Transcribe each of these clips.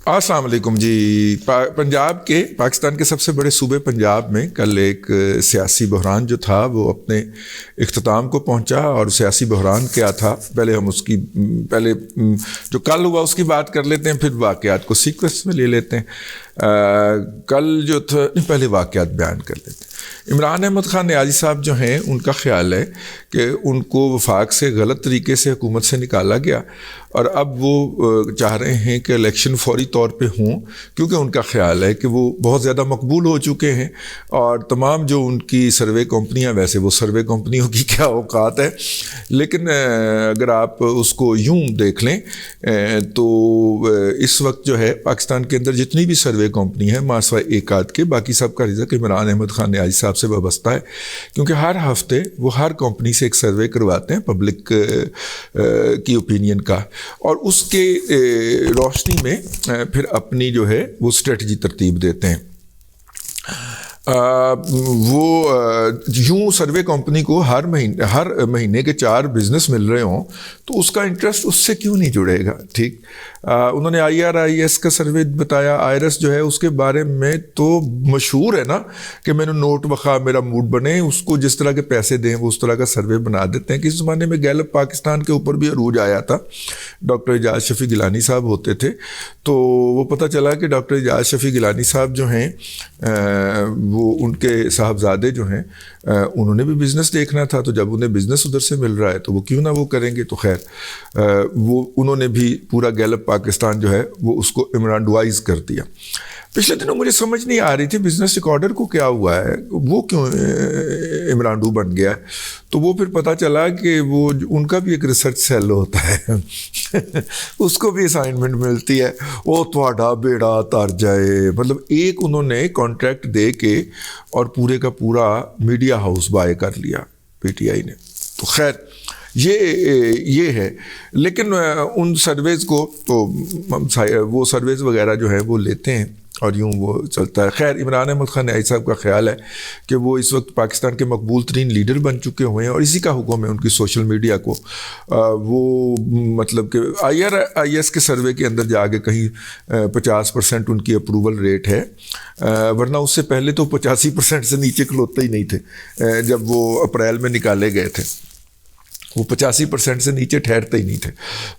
السلام علیکم جی. پنجاب کے پاکستان کے سب سے بڑے صوبے پنجاب میں کل ایک سیاسی بحران جو تھا وہ اپنے اختتام کو پہنچا. اور سیاسی بحران کیا تھا پہلے ہم اس کی جو کل ہوا اس کی بات کر لیتے ہیں, پھر واقعات کو سیکوینس میں لے لیتے ہیں. کل جو تھا پہلے واقعات بیان کر لیتے ہیں. عمران احمد خان نیازی صاحب جو ہیں ان کا خیال ہے کہ ان کو وفاق سے غلط طریقے سے حکومت سے نکالا گیا اور اب وہ چاہ رہے ہیں کہ الیکشن فوری طور پہ ہوں, کیونکہ ان کا خیال ہے کہ وہ بہت زیادہ مقبول ہو چکے ہیں اور تمام جو ان کی سروے کمپنیاں, ویسے وہ سروے کمپنیوں کی کیا اوقات ہے, لیکن اگر آپ اس کو یوں دیکھ لیں تو اس وقت جو ہے پاکستان کے اندر جتنی بھی سروے کمپنی ہیں ماسوائے ایک آدھ کے, باقی سب کا رزق عمران احمد خان نیازی صاحب سے وابستہ ہے, کیونکہ ہر ہفتے وہ ہر کمپنی سے ایک سروے کرواتے ہیں پبلک کی اوپینین کا, اور اس کے روشنی میں پھر اپنی جو ہے وہ اسٹریٹجی ترتیب دیتے ہیں. وہ یوں سروے کمپنی کو ہر مہینے کے 4 بزنس مل رہے ہوں تو اس کا انٹرسٹ اس سے کیوں نہیں جڑے گا. ٹھیک, انہوں نے IRIS کا سروے بتایا. آئرس جو ہے اس کے بارے میں تو مشہور ہے نا کہ میں نے نوٹ بخواہ میرا موڈ بنے, اس کو جس طرح کے پیسے دیں وہ اس طرح کا سروے بنا دیتے ہیں. کس زمانے میں گیلپ پاکستان کے اوپر بھی عروج آیا تھا, ڈاکٹر اعجاز شفیع گیلانی صاحب ہوتے تھے, تو وہ پتہ چلا کہ ڈاکٹر اعجاز شفیع گیلانی صاحب جو ہیں وہ ان کے صاحبزادے جو ہیں انہوں نے بھی بزنس دیکھنا تھا, تو جب انہیں بزنس ادھر سے مل رہا ہے تو وہ کیوں نہ وہ کریں گے. تو خیر وہ انہوں نے بھی پورا گیلپ پاکستان جو ہے وہ اس کو عمرانڈوائز کر دیا. پچھلے دنوں مجھے سمجھ نہیں آ رہی تھی بزنس ریکارڈر کو کیا ہوا ہے, وہ کیوں عمرانڈو بن گیا, تو وہ پھر پتہ چلا کہ وہ ان کا بھی ایک ریسرچ سیل ہوتا ہے اس کو بھی اسائنمنٹ ملتی ہے, وہ تواڈا بیڑا تر جائے. مطلب ایک انہوں نے کانٹریکٹ دے کے اور پورے کا پورا میڈیا ہاؤس بائے کر لیا PTI نے. تو خیر یہ ہے, لیکن ان سرویز کو تو وہ سرویز وغیرہ جو ہے وہ لیتے ہیں اور یوں وہ چلتا ہے. خیر عمران احمد خان نیازی صاحب کا خیال ہے کہ وہ اس وقت پاکستان کے مقبول ترین لیڈر بن چکے ہوئے ہیں اور اسی کا حکم ہے ان کی سوشل میڈیا کو. وہ مطلب کہ IRIS کے سروے کے اندر جا کے کہیں 50% ان کی اپروول ریٹ ہے, ورنہ اس سے پہلے تو 85% سے نیچے کھلوتے ہی نہیں تھے. جب وہ اپریل میں نکالے گئے تھے وہ 85% سے نیچے ٹھہرتے ہی نہیں تھے,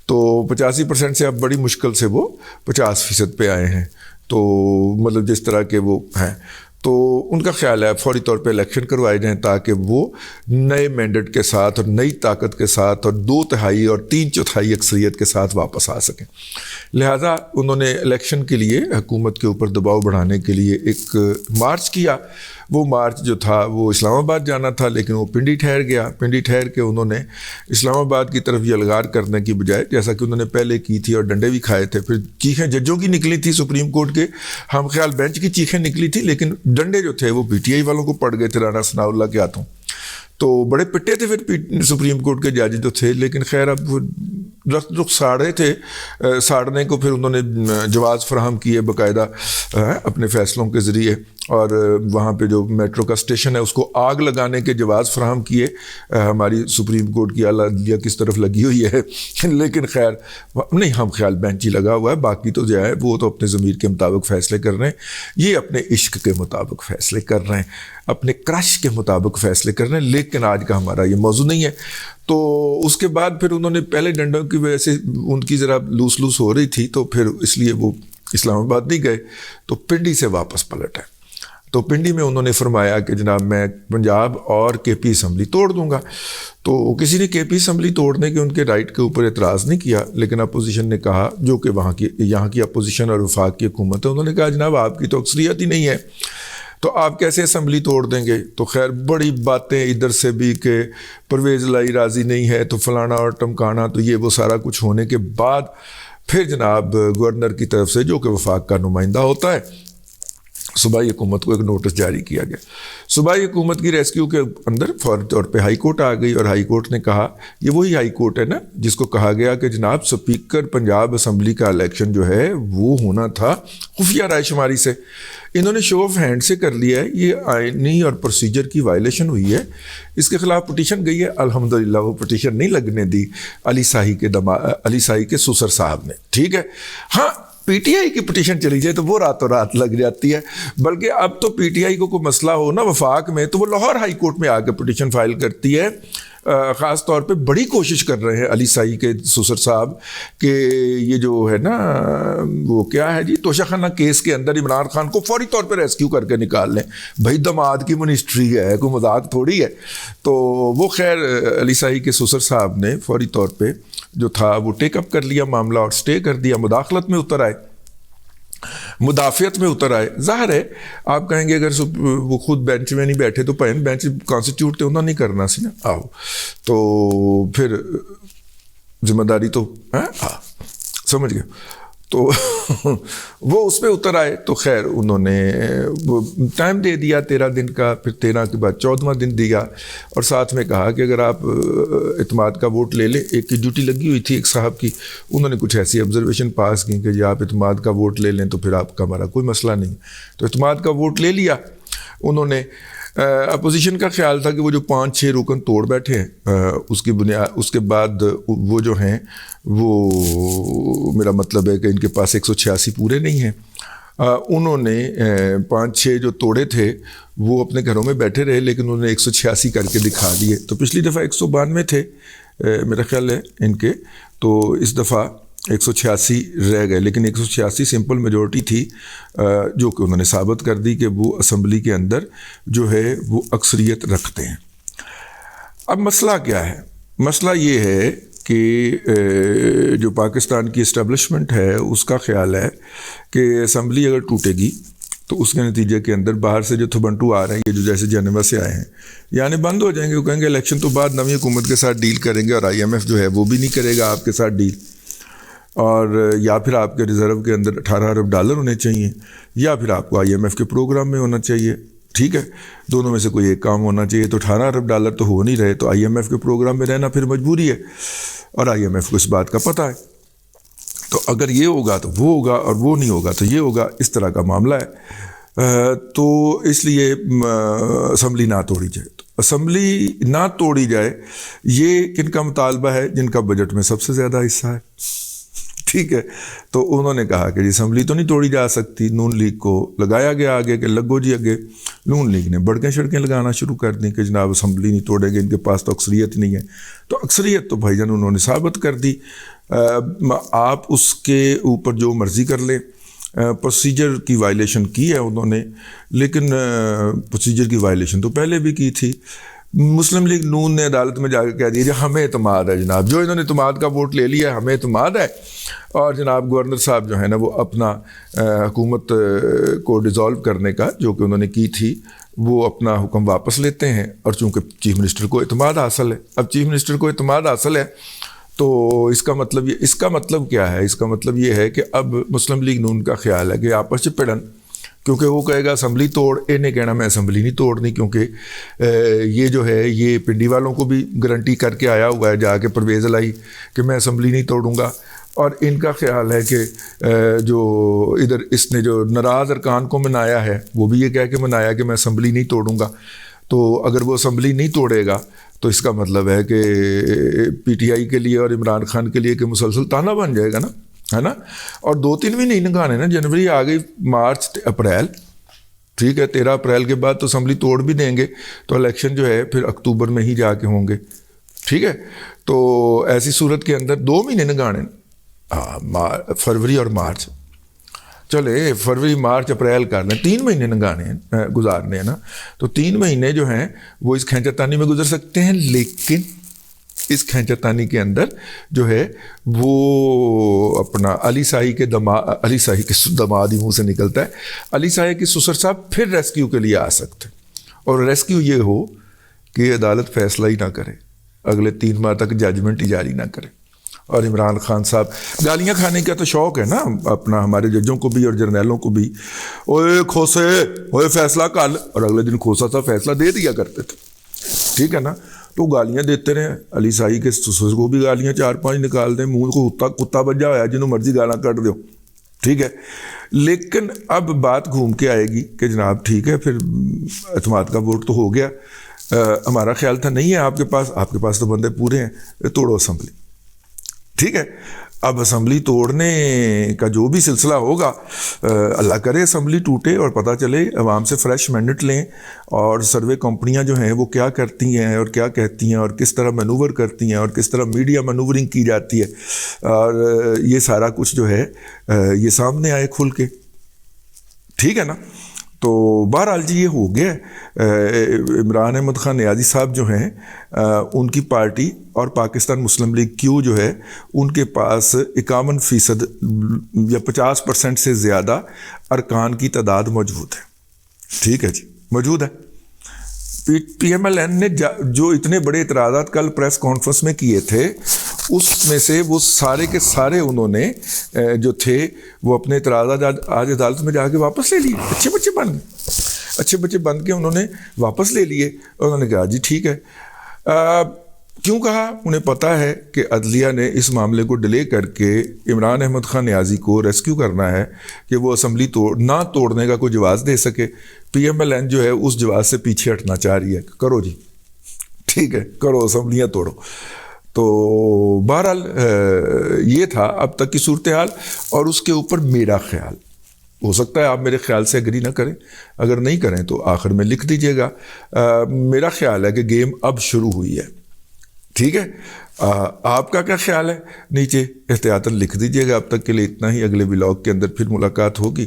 تو 85% سے اب بڑی مشکل سے وہ 50% پہ آئے ہیں. تو مطلب جس طرح کے وہ ہیں, تو ان کا خیال ہے فوری طور پہ الیکشن کروائے جائیں تاکہ وہ نئے مینڈیٹ کے ساتھ اور نئی طاقت کے ساتھ اور 2/3 اور 3/4 اکثریت کے ساتھ واپس آ سکیں. لہٰذا انہوں نے الیکشن کے لیے حکومت کے اوپر دباؤ بڑھانے کے لیے ایک مارچ کیا. وہ مارچ جو تھا وہ اسلام آباد جانا تھا, لیکن وہ پنڈی ٹھہر گیا. پنڈی ٹھہر کے انہوں نے اسلام آباد کی طرف یلغار کرنے کی بجائے, جیسا کہ انہوں نے پہلے کی تھی اور ڈنڈے بھی کھائے تھے, پھر چیخیں ججوں کی نکلی تھی, سپریم کورٹ کے ہم خیال بینچ کی چیخیں نکلی تھی, لیکن ڈنڈے جو تھے وہ PTI والوں کو پڑ گئے تھے, رانا ثناء اللہ کے ہاتھوں. تو بڑے پٹے تھے پھر سپریم کورٹ کے جج جو تھے, لیکن خیر اب وہ رخ ساڑے تھے, ساڑنے کو پھر انہوں نے جواز فراہم کیے باقاعدہ اپنے فیصلوں کے ذریعے, اور وہاں پہ جو میٹرو کا اسٹیشن ہے اس کو آگ لگانے کے جواز فراہم کیے. ہماری سپریم کورٹ کی اعلیٰ عدلیہ کس طرف لگی ہوئی ہے, لیکن خیر نہیں, ہم خیال بینچ ہی لگا ہوا ہے, باقی تو جو ہے وہ تو اپنے ضمیر کے مطابق فیصلے کر رہے ہیں, یہ اپنے عشق کے مطابق فیصلے کر رہے ہیں, اپنے کرش کے مطابق فیصلے کر رہے ہیں. لیکن آج کا ہمارا یہ موضوع نہیں ہے. تو اس کے بعد پھر انہوں نے پہلے ڈنڈوں کی وجہ سے ان کی ذرا لوس ہو رہی تھی, تو پھر اس لیے وہ اسلام آباد نہیں گئے, تو پنڈی سے واپس پلٹ ہے. تو پنڈی میں انہوں نے فرمایا کہ جناب میں پنجاب اور KP اسمبلی توڑ دوں گا. تو کسی نے KP اسمبلی توڑنے کے ان کے رائٹ کے اوپر اعتراض نہیں کیا, لیکن اپوزیشن نے کہا, جو کہ یہاں کی اپوزیشن اور وفاق کی حکومت ہے, انہوں نے کہا جناب آپ کی تو اکثریت ہی نہیں ہے, تو آپ کیسے اسمبلی توڑ دیں گے. تو خیر بڑی باتیں ادھر سے بھی کہ پرویز لائی راضی نہیں ہے تو فلانا اور ٹمکانا, تو یہ وہ سارا کچھ ہونے کے بعد پھر جناب گورنر کی طرف سے, جو کہ وفاق کا نمائندہ ہوتا ہے, صوبائی حکومت کو ایک نوٹس جاری کیا گیا. صوبائی حکومت کی ریسکیو کے اندر فوری طور پہ ہائی کورٹ آ گئی, اور ہائی کورٹ نے کہا, یہ وہی ہائی کورٹ ہے نا جس کو کہا گیا کہ جناب اسپیکر پنجاب اسمبلی کا الیکشن جو ہے وہ ہونا تھا خفیہ رائے شماری سے. انہوں نے شو آف ہینڈ سے کر لیا ہے, یہ آئینی اور پروسیجر کی وائلیشن ہوئی ہے, اس کے خلاف پٹیشن گئی ہے. الحمدللہ وہ پٹیشن نہیں لگنے دی علی ساہی کے سسر صاحب نے. ٹھیک ہے, ہاں پی ٹی آئی کی پٹیشن چلی جائے تو وہ راتوں رات لگ جاتی ہے. بلکہ اب تو پی ٹی آئی کو کوئی مسئلہ ہو نا وفاق میں تو وہ لاہور ہائی کورٹ میں آ کے پٹیشن فائل کرتی ہے. خاص طور پہ بڑی کوشش کر رہے ہیں علی سائی کے سسر صاحب کہ یہ جو ہے نا وہ کیا ہے جی توشہ خانہ کیس کے اندر عمران خان کو فوری طور پہ ریسکیو کر کے نکال لیں. بھائی دماد کی منسٹری ہے، کوئی مذاق تھوڑی ہے. تو وہ خیر علی سائی کے سسر صاحب نے فوری طور پہ جو تھا وہ ٹیک اپ کر لیا معاملہ اور سٹے کر دیا، مداخلت میں اتر آئے، مدافعت میں اتر آئے. ظاہر ہے آپ کہیں گے اگر وہ خود بینچ میں نہیں بیٹھے تو بینچ کانسٹیٹیوٹ تو انہوں نے نہیں کرنا سی نا. آؤ تو پھر ذمہ داری تو سمجھ گئے. تو وہ اس پہ اتر آئے. تو خیر انہوں نے وہ ٹائم دے دیا 13 دن کا، پھر 13 کے بعد 14واں دن دیا اور ساتھ میں کہا کہ اگر آپ اعتماد کا ووٹ لے لیں. ایک کی ڈیوٹی لگی ہوئی تھی ایک صاحب کی، انہوں نے کچھ ایسی آبزرویشن پاس کی کہ جی آپ اعتماد کا ووٹ لے لیں تو پھر آپ کا ہمارا کوئی مسئلہ نہیں. تو اعتماد کا ووٹ لے لیا انہوں نے. اپوزیشن کا خیال تھا کہ وہ جو 5-6 رکن توڑ بیٹھے ہیں اس کی بنیاد، اس کے بعد وہ جو ہیں وہ میرا مطلب ہے کہ ان کے پاس 186 پورے نہیں ہیں. انہوں نے 5-6 جو توڑے تھے وہ اپنے گھروں میں بیٹھے رہے لیکن انہوں نے 186 کر کے دکھا دیے. تو پچھلی دفعہ 192 تھے میرا خیال ہے ان کے، تو اس دفعہ 186 رہ گئے. لیکن 186 سمپل میجورٹی تھی جو کہ انہوں نے ثابت کر دی کہ وہ اسمبلی کے اندر جو ہے وہ اکثریت رکھتے ہیں. اب مسئلہ کیا ہے؟ مسئلہ یہ ہے کہ جو پاکستان کی اسٹیبلشمنٹ ہے اس کا خیال ہے کہ اسمبلی اگر ٹوٹے گی تو اس کے نتیجے کے اندر باہر سے جو تھبنٹو آ رہے ہیں، یہ جو جیسے جنیوا سے آئے ہیں، یعنی بند ہو جائیں گے. وہ کہیں گے الیکشن تو بعد نئی حکومت کے ساتھ ڈیل کریں گے اور IMF جو ہے وہ بھی نہیں کرے گا آپ کے ساتھ ڈیل. اور یا پھر آپ کے ریزرو کے اندر $18 ارب ہونے چاہیے، یا پھر آپ کو IMF کے پروگرام میں ہونا چاہیے. ٹھیک ہے، دونوں میں سے کوئی ایک کام ہونا چاہیے. تو $18 ارب تو ہو نہیں رہے تو IMF کے پروگرام میں رہنا پھر مجبوری ہے اور IMF کو اس بات کا پتہ ہے. تو اگر یہ ہوگا تو وہ ہوگا اور وہ نہیں ہوگا تو یہ ہوگا، اس طرح کا معاملہ ہے. تو اس لیے اسمبلی نہ توڑی جائے. تو اسمبلی نہ توڑی جائے یہ کن کا مطالبہ ہے؟ جن کا بجٹ میں سب سے زیادہ حصہ ہے. ٹھیک ہے، تو انہوں نے کہا کہ جی اسمبلی تو نہیں توڑی جا سکتی. نون لیگ کو لگایا گیا آگے کہ لگو جی اگے. نون لیگ نے بڑکیں شڑکیں لگانا شروع کر دیں کہ جناب اسمبلی نہیں توڑیں گے، ان کے پاس تو اکثریت نہیں ہے. تو اکثریت تو بھائی جان انہوں نے ثابت کر دی. آپ اس کے اوپر جو مرضی کر لیں. پروسیجر کی وائلیشن کی ہے انہوں نے، لیکن پروسیجر کی وائلیشن تو پہلے بھی کی تھی. مسلم لیگ نون نے عدالت میں جا کے کہہ دیا ہمیں اعتماد ہے جناب، جو انہوں نے اعتماد کا ووٹ لے لیا ہے ہمیں اعتماد ہے. اور جناب گورنر صاحب جو ہے نا وہ اپنا حکومت کو ڈیزالو کرنے کا جو کہ انہوں نے کی تھی وہ اپنا حکم واپس لیتے ہیں. اور چونکہ چیف منسٹر کو اعتماد حاصل ہے، اب چیف منسٹر کو اعتماد حاصل ہے تو اس کا مطلب کیا ہے؟ اس کا مطلب یہ ہے کہ اب مسلم لیگ نون کا خیال ہے کہ آپس میں پڑن، کیونکہ وہ کہے گا اسمبلی توڑ، انہیں کہنا میں اسمبلی نہیں توڑنی، کیونکہ یہ جو ہے یہ پنڈی والوں کو بھی گارنٹی کر کے آیا ہوا ہے جا کے پرویز لائی کہ میں اسمبلی نہیں توڑوں گا. اور ان کا خیال ہے کہ جو ادھر اس نے جو ناراض ارکان کو منایا ہے وہ بھی یہ کہہ کے منایا کہ میں اسمبلی نہیں توڑوں گا. تو اگر وہ اسمبلی نہیں توڑے گا تو اس کا مطلب ہے کہ PTI کے لیے اور عمران خان کے لیے کہ مسلسل تانا بن جائے گا نا، ہے نا. اور 2-3 بھی نہیں نگانے نا، جنوری آ گئی، مارچ، اپریل. ٹھیک ہے، 13 اپریل کے بعد تو اسمبلی توڑ بھی دیں گے تو الیکشن جو ہے پھر اکتوبر میں ہی جا کے ہوں گے. ٹھیک ہے، تو ایسی صورت کے اندر 2 مہینے نگانے، فروری اور مارچ. چلے فروری مارچ اپریل کر لیں، 3 مہینے نگانے ہیں، گزارنے ہیں نا. تو 3 مہینے جو ہیں وہ اس کھینچا تانی میں گزر سکتے ہیں. لیکن اس کھینچا تانی کے اندر جو ہے وہ اپنا علی سائی کے دماد ہی منہ سے نکلتا ہے، علی سائی کے سسر صاحب پھر ریسکیو کے لیے آ سکتے ہیں. اور ریسکیو یہ ہو کہ عدالت فیصلہ ہی نہ کرے، اگلے 3 ماہ تک ججمنٹ ہی جاری نہ کرے. اور عمران خان صاحب گالیاں کھانے کا تو شوق ہے نا اپنا، ہمارے ججوں کو بھی اور جرنیلوں کو بھی. اوئے کھوسے، اوئے فیصلہ کل، اور اگلے دن کھوسا صاحب فیصلہ دے دیا کرتے تھے. ٹھیک ہے نا. تو گالیاں دیتے رہے. علی سائی کے سسر کو بھی گالیاں 4-5 نکال دیں، منہ کو کتا بجا ہوا ہے، جنہوں مرضی گالاں کٹ دو. ٹھیک ہے، لیکن اب بات گھوم کے آئے گی کہ جناب ٹھیک ہے پھر اعتماد کا ووٹ تو ہو گیا، ہمارا خیال تھا نہیں ہے آپ کے پاس تو بندے پورے ہیں، توڑو اسمبلی. ٹھیک ہے، اب اسمبلی توڑنے کا جو بھی سلسلہ ہوگا، اللہ کرے اسمبلی ٹوٹے اور پتہ چلے، عوام سے فریش مینڈیٹ لیں، اور سروے کمپنیاں جو ہیں وہ کیا کرتی ہیں اور کیا کہتی ہیں اور کس طرح مینوور کرتی ہیں اور کس طرح میڈیا مینوورنگ کی جاتی ہے، اور یہ سارا کچھ جو ہے یہ سامنے آئے کھل کے، ٹھیک ہے نا. تو بہرحال جی یہ ہو گیا. عمران احمد خان نیازی صاحب جو ہیں، ان کی پارٹی اور پاکستان مسلم لیگ کیو جو ہے، ان کے پاس 51% یا 50% سے زیادہ ارکان کی تعداد موجود ہے. ٹھیک ہے جی، موجود ہے. پی ایم ایل این نے جو اتنے بڑے اعتراضات کل پریس کانفرنس میں کیے تھے، اس میں سے وہ سارے کے سارے انہوں نے جو تھے وہ اپنے اعتراضات آج عدالت میں جا کے واپس لے لیے. اچھے بچے بن کے انہوں نے واپس لے لیے. انہوں نے کہا جی ٹھیک ہے. کیوں کہا؟ انہیں پتہ ہے کہ عدلیہ نے اس معاملے کو ڈیلے کر کے عمران احمد خان نیازی کو ریسکیو کرنا ہے کہ وہ اسمبلی نہ توڑنے کا کوئی جواز دے سکے. پی ایم ایل این جو ہے اس جواز سے پیچھے ہٹنا چاہ رہی ہے. کرو جی، ٹھیک ہے، کرو، اسمبلیاں توڑو. تو بہرحال یہ تھا اب تک کی صورتحال. اور اس کے اوپر میرا خیال، ہو سکتا ہے آپ میرے خیال سے اگری نہ کریں، اگر نہیں کریں تو آخر میں لکھ دیجئے گا. میرا خیال ہے کہ گیم اب شروع ہوئی ہے. ٹھیک ہے، آپ کا کیا خیال ہے؟ نیچے احتیاطاً لکھ دیجئے گا. اب تک کے لیے اتنا ہی. اگلے ولاگ کے اندر پھر ملاقات ہوگی.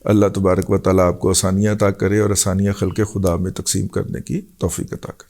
اللہ تبارک و تعالیٰ آپ کو آسانیاں عطا کرے اور آسانیاں خلق خدا میں تقسیم کرنے کی توفیق عطا کرے.